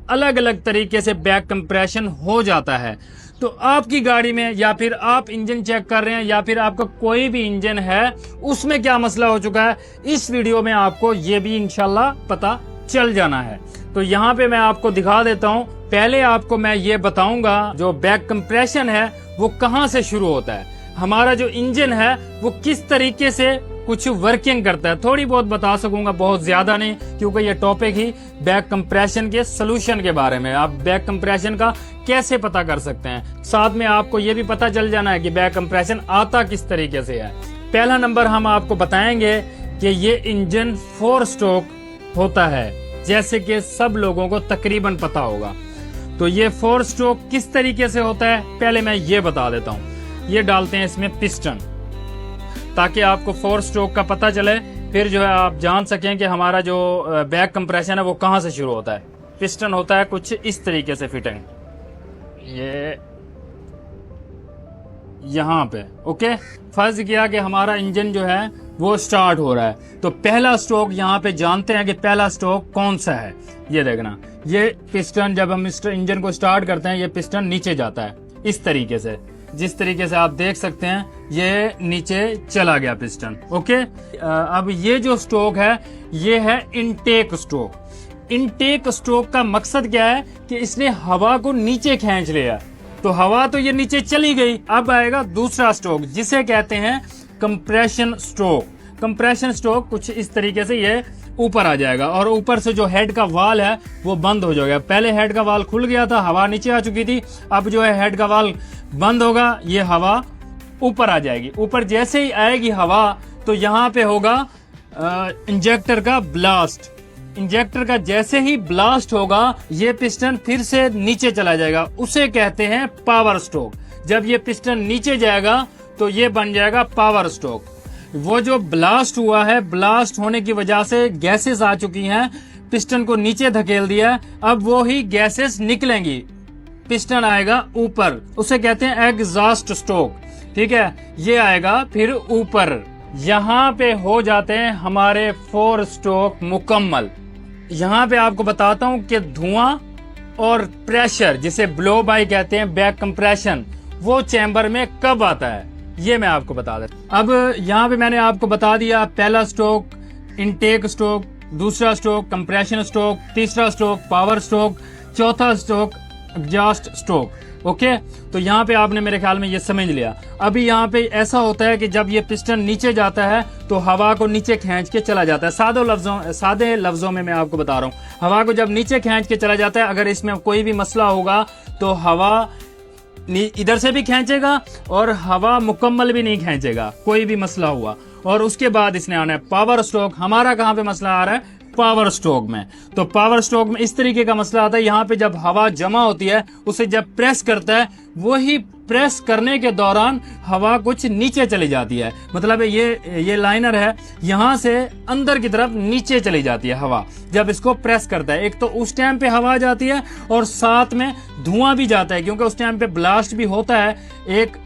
अलग अलग तरीके से बैक कंप्रेशन हो जाता है। तो आपकी गाड़ी में या फिर आप इंजन चेक कर रहे हैं या फिर आपका कोई भी इंजन है उसमें क्या मसला हो चुका है, इस वीडियो में आपको ये भी इंशाल्लाह पता चल जाना है। तो यहाँ पे मैं आपको दिखा देता हूँ। पहले आपको मैं ये बताऊंगा जो बैक कंप्रेशन है वो कहाँ से शुरू होता है, हमारा जो इंजन है वो किस तरीके से कुछ वर्किंग करता है। थोड़ी बहुत बता सकूंगा, बहुत ज्यादा नहीं, क्योंकि ये टॉपिक ही बैक कंप्रेशन के सोल्यूशन के बारे में। आप बैक कंप्रेशन का कैसे पता कर सकते हैं, साथ में आपको ये भी पता चल जाना है कि बैक कंप्रेशन आता किस तरीके से है। पहला नंबर हम आपको बताएंगे कि ये इंजन 4 स्ट्रोक होता है, जैसे कि सब लोगों को तकरीबन पता होगा। तो ये 4 स्ट्रोक किस तरीके से होता है पहले मैं ये बता देता हूँ। ये डालते हैं इसमें पिस्टन, ताकि आपको 4 स्ट्रोक का पता चले, फिर जो है आप जान सकें कि हमारा जो बैक कंप्रेशन है वो कहाँ से शुरू होता है। पिस्टन होता है कुछ इस तरीके से फिटिंग, ये यहाँ पे। ओके, फर्ज किया कि हमारा इंजन जो है वो स्टार्ट हो रहा है, तो पहला स्ट्रोक यहाँ पे जानते हैं कि पहला स्ट्रोक कौन सा है। ये देखना, ये पिस्टन जब हम इस इंजन को स्टार्ट करते हैं ये पिस्टन नीचे जाता है इस तरीके से, जिस तरीके से आप देख सकते हैं ये नीचे चला गया पिस्टन। ओके, अब ये जो स्ट्रोक है ये है इनटेक स्ट्रोक। इनटेक स्ट्रोक का मकसद क्या है कि इसने हवा को नीचे खींच लिया, तो हवा तो ये नीचे चली गई। अब आएगा दूसरा स्ट्रोक जिसे कहते हैं कंप्रेशन स्ट्रोक। कंप्रेशन स्ट्रोक कुछ इस तरीके से ये ऊपर आ जाएगा और ऊपर से जो हेड का वाल है वो बंद हो जाएगा। पहले हेड का वाल खुल गया था, हवा नीचे आ चुकी थी, अब जो है हेड का वाल बंद होगा, ये हवा ऊपर आ जाएगी। ऊपर जैसे ही आएगी हवा तो यहाँ पे होगा इंजेक्टर का ब्लास्ट। इंजेक्टर का जैसे ही ब्लास्ट होगा ये पिस्टन फिर से नीचे चला जाएगा, उसे कहते हैं पावर स्ट्रोक। जब ये पिस्टन नीचे जाएगा तो ये बन जाएगा पावर स्ट्रोक। वो जो ब्लास्ट हुआ है, ब्लास्ट होने की वजह से गैसेस आ चुकी हैं, पिस्टन को नीचे धकेल दिया, अब वो ही गैसेस निकलेंगी, पिस्टन आएगा ऊपर, उसे कहते हैं एग्जॉस्ट स्ट्रोक। ठीक है, ये आएगा फिर ऊपर। यहाँ पे हो जाते हैं हमारे 4 स्ट्रोक मुकम्मल। यहाँ पे आपको बताता हूँ कि धुआं और प्रेशर जिसे ब्लो बाय कहते हैं, बैक कंप्रेशन, वो चैम्बर में कब आता है ये मैं आपको बता देता। अब यहाँ पे मैंने आपको बता दिया, पहला स्ट्रोक इनटेक स्ट्रोक, दूसरा स्ट्रोक कंप्रेशन स्ट्रोक, तीसरा स्ट्रोक पावर स्ट्रोक, चौथा स्ट्रोक एग्जॉस्ट स्ट्रोक। ओके, तो यहाँ पे आपने मेरे ख्याल में ये समझ लिया। अभी यहाँ पे ऐसा होता है कि जब ये पिस्टन नीचे जाता है तो हवा को नीचे खींच के चला जाता है। सादे लफ्जों में मैं आपको बता रहा हूँ, हवा को जब नीचे खींच के चला जाता है, अगर इसमें कोई भी मसला होगा तो हवा इधर से भी खींचेगा और हवा मुकम्मल भी नहीं खींचेगा, कोई भी मसला हुआ। और उसके बाद इसने आना है पावर स्ट्रोक। हमारा कहाँ पे मसला आ रहा है, पावर स्ट्रोक में। तो पावर स्ट्रोक में इस तरीके का मसला आता है, यहाँ पे जब हवा जमा होती है उसे जब प्रेस करता है, वही प्रेस करने के दौरान हवा कुछ नीचे चली जाती है। मतलब ये लाइनर है, यहाँ से अंदर की तरफ नीचे चली जाती है हवा जब इसको प्रेस करता है। एक तो उस टाइम पे हवा जाती है और साथ में धुआं भी जाता है, क्योंकि उस टाइम पे ब्लास्ट भी होता है। एक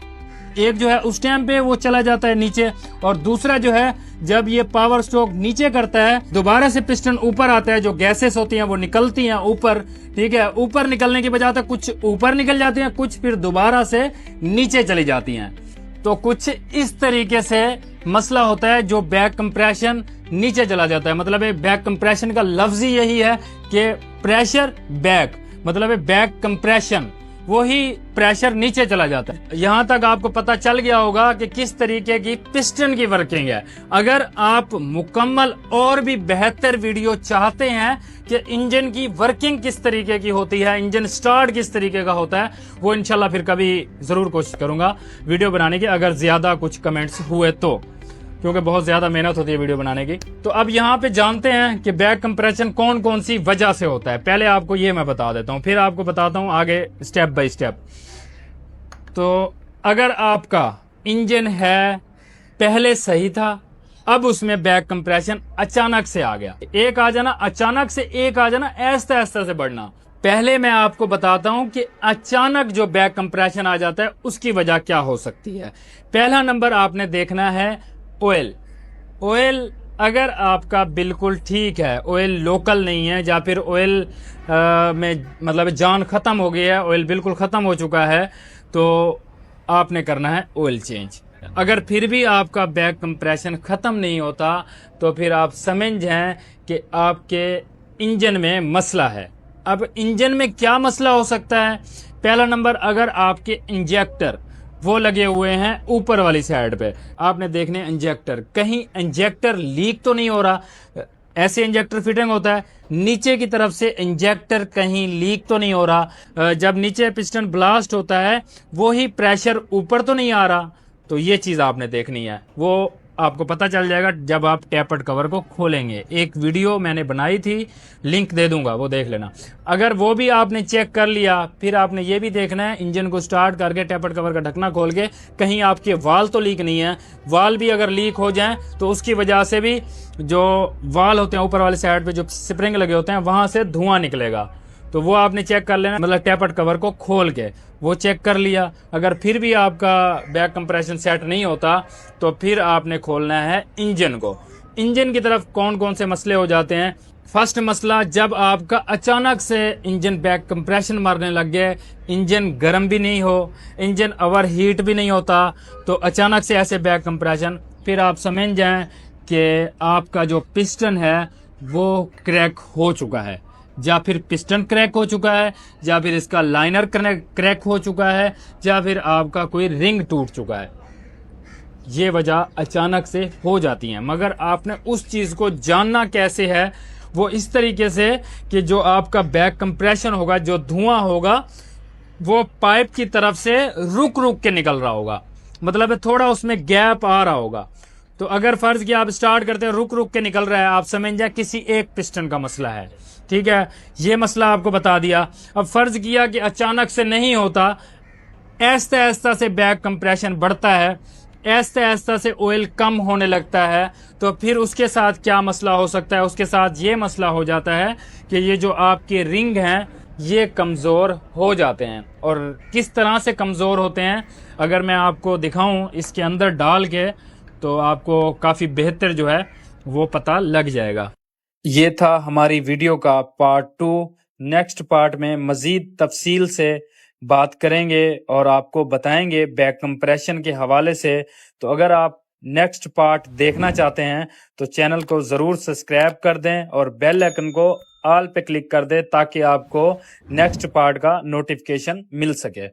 जो है उस टाइम पे वो चला जाता है नीचे, और दूसरा जो है जब ये पावर स्ट्रोक नीचे करता है दोबारा से पिस्टन ऊपर आता है, जो गैसेस होती हैं वो निकलती हैं ऊपर। ठीक है, ऊपर निकलने की बजाय तो कुछ ऊपर निकल जाती हैं, कुछ फिर दोबारा से नीचे चली जाती हैं। तो कुछ इस तरीके से मसला होता है जो बैक कंप्रेशन नीचे चला जाता है। मतलब बैक कंप्रेशन का लफ्ज ही यही है कि प्रेशर बैक, मतलब बैक कंप्रेशन, वही प्रेशर नीचे चला जाता है। यहाँ तक आपको पता चल गया होगा कि किस तरीके की पिस्टन की वर्किंग है। अगर आप मुकम्मल और भी बेहतर वीडियो चाहते हैं कि इंजन की वर्किंग किस तरीके की होती है, इंजन स्टार्ट किस तरीके का होता है, वो इंशाल्लाह फिर कभी जरूर कोशिश करूंगा वीडियो बनाने की, अगर ज्यादा कुछ कमेंट्स हुए तो, क्योंकि बहुत ज्यादा मेहनत होती है वीडियो बनाने की। तो अब यहाँ पे जानते हैं कि बैक कंप्रेशन कौन कौन सी वजह से होता है। पहले आपको ये मैं बता देता हूँ, फिर आपको बताता हूँ आगे स्टेप बाय स्टेप। तो अगर आपका इंजन है पहले सही था, अब उसमें बैक कंप्रेशन अचानक से आ गया, एक आ जाना अचानक से, एक आ जाना ऐसा ऐसा से बढ़ना। पहले मैं आपको बताता हूं कि अचानक जो बैक कंप्रेशन आ जाता है उसकी वजह क्या हो सकती है। पहला नंबर आपने देखना है ऑयल। ऑयल अगर आपका बिल्कुल ठीक है, ऑयल लोकल नहीं है या फिर ऑयल में मतलब जान खत्म हो गई है, ऑयल बिल्कुल खत्म हो चुका है, तो आपने करना है ऑयल चेंज। अगर फिर भी आपका बैक कंप्रेशन खत्म नहीं होता तो फिर आप समझ जाएं कि आपके इंजन में मसला है। अब इंजन में क्या मसला हो सकता है? पहला नंबर, अगर आपके इंजेक्टर वो लगे हुए हैं ऊपर वाली साइड पे, आपने देखने इंजेक्टर, कहीं इंजेक्टर लीक तो नहीं हो रहा। ऐसे इंजेक्टर फिटिंग होता है, नीचे की तरफ से इंजेक्टर कहीं लीक तो नहीं हो रहा। जब नीचे पिस्टन ब्लास्ट होता है वो ही प्रेशर ऊपर तो नहीं आ रहा। तो ये चीज आपने देखनी है, वो आपको पता चल जाएगा जब आप टैपर्ड कवर को खोलेंगे। एक वीडियो मैंने बनाई थी, लिंक दे दूंगा, वो देख लेना। अगर वो भी आपने चेक कर लिया, फिर आपने ये भी देखना है इंजन को स्टार्ट करके टैपर्ड कवर का ढकना खोल के कहीं आपके वाल तो लीक नहीं है। वाल भी अगर लीक हो जाए तो उसकी वजह से भी जो वाल होते हैं ऊपर वाले साइड पे जो स्प्रिंग लगे होते हैं वहां से धुआं निकलेगा। तो वो आपने चेक कर लेना, मतलब टैपर्ड कवर को खोल के वो चेक कर लिया। अगर फिर भी आपका बैक कंप्रेशन सेट नहीं होता तो फिर आपने खोलना है इंजन को। इंजन की तरफ कौन कौन से मसले हो जाते हैं? फर्स्ट मसला, जब आपका अचानक से इंजन बैक कंप्रेशन मारने लग गए, इंजन गर्म भी नहीं हो, इंजन ओवर हीट भी नहीं होता, तो अचानक से ऐसे बैक कंप्रेशन, फिर आप समझ जाएं कि आपका जो पिस्टन है वो क्रैक हो चुका है, या फिर पिस्टन क्रैक हो चुका है, या फिर इसका लाइनर क्रैक हो चुका है, या फिर आपका कोई रिंग टूट चुका है। ये वजह अचानक से हो जाती हैं, मगर आपने उस चीज को जानना कैसे है? वो इस तरीके से कि जो आपका बैक कंप्रेशन होगा, जो धुआं होगा, वो पाइप की तरफ से रुक रुक के निकल रहा होगा, मतलब थोड़ा उसमें गैप आ रहा होगा। तो अगर फर्ज किया आप स्टार्ट करते हैं रुक रुक के निकल रहा है, आप समझ जाए किसी एक पिस्टन का मसला है। ठीक है, ये मसला आपको बता दिया। अब फर्ज किया कि अचानक से नहीं होता, ऐसा ऐसा से बैक कंप्रेशन बढ़ता है, ऐसा ऐसा से ऑयल कम होने लगता है, तो फिर उसके साथ क्या मसला हो सकता है? उसके साथ ये मसला हो जाता है कि ये जो आपके रिंग हैं ये कमज़ोर हो जाते हैं। और किस तरह से कमज़ोर होते हैं अगर मैं आपको दिखाऊं इसके अंदर डाल के, तो आपको काफ़ी बेहतर जो है वो पता लग जाएगा। ये था हमारी वीडियो का पार्ट 2। नेक्स्ट पार्ट में मज़ीद तफसील से बात करेंगे और आपको बताएंगे बैक कंप्रेशन के हवाले से। तो अगर आप नेक्स्ट पार्ट देखना चाहते हैं तो चैनल को ज़रूर सब्सक्राइब कर दें और बेल आइकन को ऑल पे क्लिक कर दें ताकि आपको नेक्स्ट पार्ट का नोटिफिकेशन मिल सके।